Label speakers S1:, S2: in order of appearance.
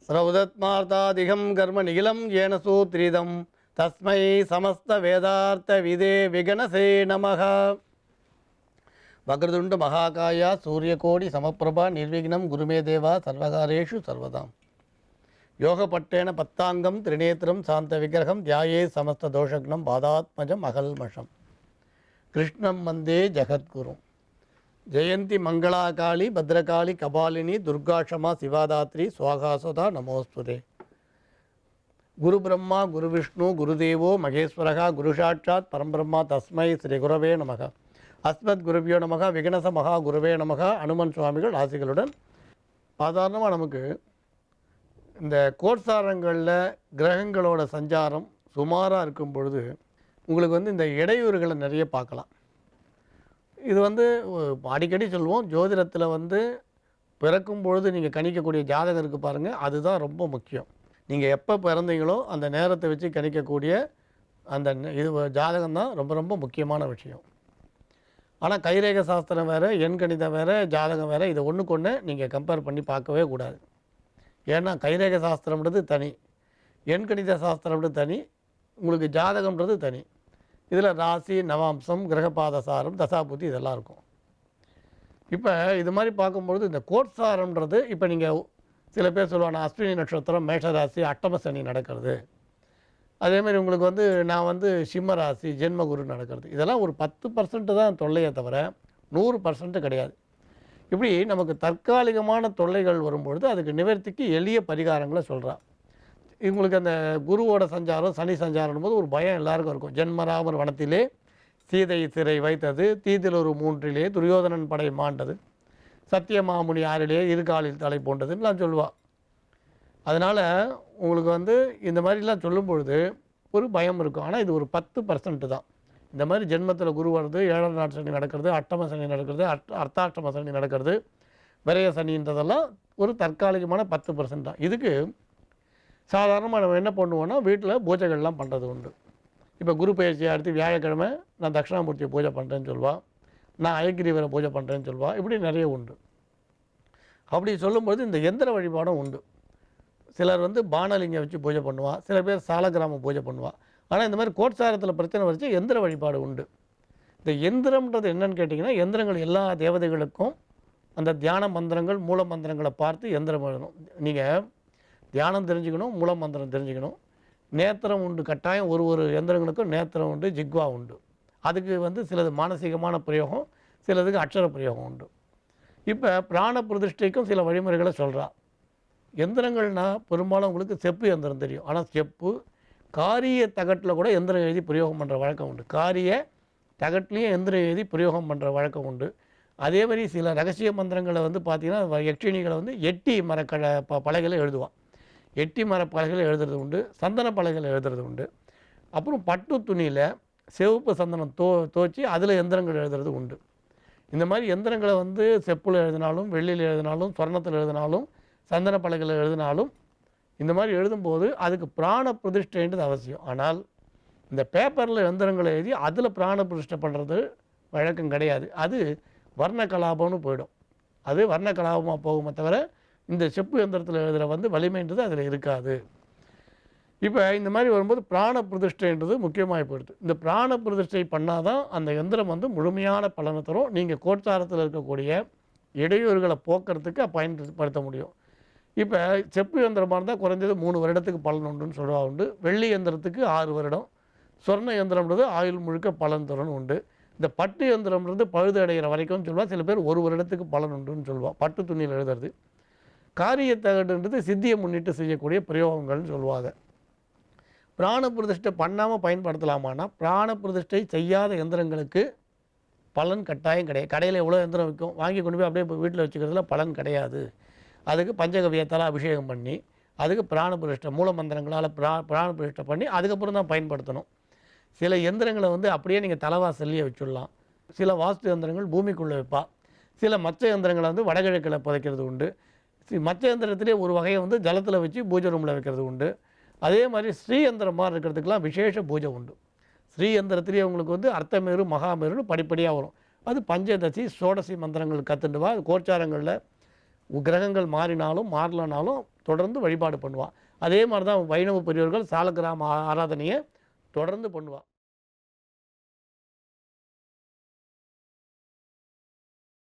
S1: ஸ்ரௌதத்மார்த்தாதிகம் கர்ம நிகிலம் ஏன சூத்ரிதம் தஸ்மை சமஸ்த வேதார்த்த விதே விகனசே நமக. வக்ரதுண்ட மகாகாயா சூரியகோடி சமப்பிரபா நிர்விக்னம் குருமே தேவா சர்வகாரேஷு சர்வதாம். யோகப்பட்டேன பத்தாங்கம் திரிநேத்திரம் சாந்த விக்கிரகம் தியாயே சமஸ்த தோஷக்னம் பாதாத்மஜம் அகல்மஷம் கிருஷ்ணம் வந்தே ஜகத்குரும். ஜெயந்தி மங்களாகாளி பத்ரகாளி கபாலினி துர்காஷமா சிவாதாத்ரி சுவாகாசுதா நமோஸ்துதே. குரு பிரம்மா குரு விஷ்ணு குருதேவோ மகேஸ்வரகா குரு சாட்சாத் பரம்பிரம்மா தஸ்மை ஸ்ரீ குரவே நமக. அஸ்மத் குருவியோ நமக. விகனச மகா குருவே நமக. அனுமன் சுவாமிகள் ஆசிகளுடன். சாதாரணமாக நமக்கு இந்த கோட்சாரங்களில் கிரகங்களோட சஞ்சாரம் சுமாராக இருக்கும் பொழுது உங்களுக்கு இந்த இடையூறுகளை நிறைய பார்க்கலாம். இது அடிக்கடி சொல்லுவோம், ஜோதிடத்தில் பிறக்கும் பொழுது நீங்கள் கணிக்கக்கூடிய ஜாதகம் இருக்குது பாருங்கள், அதுதான் ரொம்ப முக்கியம். நீங்கள் எப்போ பிறந்தீங்களோ அந்த நேரத்தை வச்சு கணிக்கக்கூடிய அந்த இது ஜாதகம் தான் ரொம்ப ரொம்ப முக்கியமான விஷயம். ஆனால் கைரேக சாஸ்திரம் வேறு, எண்கணிதம் வேறு, ஜாதகம் வேறு, இதை ஒன்றுக்கு ஒன்று நீங்கள் கம்பேர் பண்ணி பார்க்கவே கூடாது. ஏன்னா கைரேக சாஸ்திரம்ன்றது தனி, எண்கணித சாஸ்திரம்ன்றது தனி, உங்களுக்கு ஜாதகம்ன்றது தனி. இதில் ராசி நவாம்சம் கிரகபாதசாரம் தசாபுத்தி இதெல்லாம் இருக்கும். இப்போ இது மாதிரி பார்க்கும்பொழுது இந்த கோட்சாரம்ன்றது, இப்போ நீங்கள் சில பேர் சொல்லுவாங்க அஸ்வினி நட்சத்திரம் மேஷராசி அட்டம சனி நடக்கிறது, அதேமாதிரி உங்களுக்கு நான் சிம்ம ராசி ஜென்மகுரு நடக்கிறது, இதெல்லாம் ஒரு 10% தான் தொல்லையே தவிர 100% கிடையாது. இப்படி நமக்கு தற்காலிகமான தொல்லைகள் வரும்பொழுது அதுக்கு நிவர்த்திக்கு எளிய பரிகாரங்களை சொல்கிறான். இவங்களுக்கு அந்த குருவோட சஞ்சாரம் சனி சஞ்சாரம் போது ஒரு பயம் எல்லாருக்கும் இருக்கும். ஜென்மராமர் வனத்திலே சீதை சிறை வைத்தது, தீதில் ஒரு 3 துரியோதனன் படை மாண்டது, சத்தியமாமுனி 6 இருகாலில் தலை போன்றதுன்னெலாம் சொல்லுவாள். அதனால் உங்களுக்கு இந்த மாதிரிலாம் சொல்லும் பொழுது ஒரு பயம் இருக்கும். ஆனால் இது ஒரு 10% தான். இந்த மாதிரி ஜென்மத்தில் குரு வருது, 7ஆம் நாள் சனி நடக்கிறது, அட்டம சனி நடக்கிறது, அர்த்தாஷ்டம சனி நடக்கிறது, விரய சனின்றதெல்லாம் ஒரு தற்காலிகமான 10% தான். இதுக்கு சாதாரணமாக நம்ம என்ன பண்ணுவோன்னா வீட்டில் பூஜைகள்லாம் பண்ணுறது உண்டு. இப்போ குரு பயிற்சியை அடுத்து வியாழக்கிழமை நான் தட்சிணாமூர்த்தியை பூஜை பண்ணுறேன்னு சொல்லுவாள், நான் அயக்கிரிவரை பூஜை பண்ணுறேன்னு சொல்லுவாள். இப்படி நிறைய உண்டு. அப்படி சொல்லும்போது இந்த எந்திர வழிபாடும் உண்டு. சிலர் பானலிங்கம் வச்சு பூஜை பண்ணுவாள், சில பேர் சாலக்கிராம பூஜை பண்ணுவாள். ஆனால் இந்த மாதிரி கோட்சாரத்தில் பிரச்சனை வச்சு எந்திர வழிபாடு உண்டு. இந்த எந்திரம்ன்றது என்னன்னு கேட்டிங்கன்னா, எந்திரங்கள் எல்லா தேவதைகளுக்கும் அந்த தியான மந்திரங்கள் மூல மந்திரங்களை பார்த்து எந்திரம் எழுதணும். நீங்கள் தியானம் தெரிஞ்சுக்கணும், மூல மந்திரம் தெரிஞ்சுக்கணும். நேத்திரம் உண்டு, கட்டாயம் ஒரு எந்திரங்களுக்கும் நேத்திரம் உண்டு, ஜிக்வா உண்டு. அதுக்கு சிலது மானசீகமான பிரயோகம், சிலதுக்கு அக்ஷர பிரயோகம் உண்டு. இப்போ பிராண பிரதிஷ்டைக்கும் சில வழிமுறைகளை சொல்கிறா. எந்திரங்கள்னால் பெரும்பாலும் உங்களுக்கு செப்பு எந்திரம் தெரியும். ஆனால் செப்பு காரிய தகட்டில் கூட எந்திரம் எழுதி பிரயோகம் பண்ணுற வழக்கம் உண்டு. காரிய தகட்லேயும் எந்திரம் எழுதி பிரயோகம் பண்ணுற வழக்கம் உண்டு. அதே மாதிரி சில ரகசிய மந்திரங்களை பார்த்திங்கன்னா யக்ஷினிகளை எட்டி பலகையில் எழுதுவான். எட்டி மர பலகையில் எழுதுறது உண்டு, சந்தன பலகையில் எழுதுறது உண்டு. அப்புறம் பட்டு துணியில் சிவப்பு சந்தனம் தோச்சி அதில் எந்திரங்கள் எழுதுறது உண்டு. இந்த மாதிரி எந்திரங்களை செப்பில் எழுதினாலும், வெள்ளியில் எழுதினாலும், சொர்ணத்தில் எழுதினாலும், சந்தன பலகையில் எழுதினாலும், இந்த மாதிரி எழுதும்போது அதுக்கு பிராண பிரதிஷ்டைன்றது அவசியம். ஆனால் இந்த பேப்பரில் எந்திரங்களை எழுதி அதில் பிராண பிரதிஷ்டை பண்ணுறது வழக்கம் கிடையாது. அது வர்ண கலாபம்னு போயிடும். அது வர்ண கலாபமாக போகுமே தவிர இந்த செப்பு எந்திரத்தில் எழுதுகிற வலிமைன்றது அதில் இருக்காது. இப்போ இந்த மாதிரி வரும்போது பிராண பிரதிஷ்டைன்றது முக்கியமாக போயிடுது. இந்த பிராண பிரதிஷ்டை பண்ணால் தான் அந்த எந்திரம் முழுமையான பலனை தரும். நீங்கள் கோட்சாரத்தில் இருக்கக்கூடிய இடையூறுகளை போக்குறதுக்கு பயன்படுத்த முடியும். இப்போ செப்பு எந்திரமாக இருந்தால் குறைஞ்சது 3 வருடத்துக்கு பலன் உண்டுன்னு சொல்லுவா உண்டு. வெள்ளி எந்திரத்துக்கு 6 வருடம், சொர்ண எந்திரம்ன்றது ஆயுள் முழுக்க பலன் தரணும் உண்டு. இந்த பட்டு எந்திரம்ன்றது பழுது அடைகிற வரைக்கும் சொல்லுவாள். சில பேர் 1 வருடத்துக்கு பலன் உண்டுன்னு சொல்லுவாள். பட்டு துணியில் எழுதுறது. காரிய தகடுன்றது சித்தியை முன்னிட்டு செய்யக்கூடிய பிரயோகங்கள்னு சொல்லுவாங்க. பிராண பிரதிஷ்டை பண்ணாமல் பயன்படுத்தலாமான்னா, பிராண பிரதிஷ்டை செய்யாத எந்திரங்களுக்கு பலன் கட்டாயம் கிடையாது. கடையில் எவ்வளோ எந்திரம் விற்கும், வாங்கி கொண்டு போய் அப்படியே வீட்டில் வச்சுக்கிறதுல பலன் கிடையாது. அதுக்கு பஞ்சகவியத்தால் அபிஷேகம் பண்ணி, அதுக்கு பிராண பிரதிஷ்டை மூல மந்திரங்களால் பிராண பிரதிஷ்டை பண்ணி அதுக்கப்புறம் தான் பயன்படுத்தணும். சில எந்திரங்களை அப்படியே நீங்கள் தலைவாசல்லையே வச்சுடலாம். சில வாஸ்து எந்திரங்கள் பூமிக்குள்ளே வைப்பா. சில மற்ற எந்திரங்களை வடகிழக்கில் புதைக்கிறது உண்டு. மற்ற எந்திரத்திலே ஒரு வகையை ஜலத்தில் வச்சு பூஜை ரூமில் வைக்கிறது உண்டு. அதே மாதிரி ஸ்ரீ எந்திரம் மாதிரி இருக்கிறதுக்கெலாம் விசேஷ பூஜை உண்டு. ஸ்ரீ எந்திரத்திலே உங்களுக்கு அர்த்தமேரு மகாமேருன்னு படிப்படியாக வரும். அது பஞ்சதசி சோடசி மந்திரங்கள் கற்றுண்டு வா. கோச்சாரங்களில் கிரகங்கள் மாறினாலும் மாறலனாலும் தொடர்ந்து வழிபாடு பண்ணுவாள். அதே மாதிரி தான் வைணவ பெரியவர்கள் சாலக்கிராம ஆராதனையை தொடர்ந்து பண்ணுவாள்.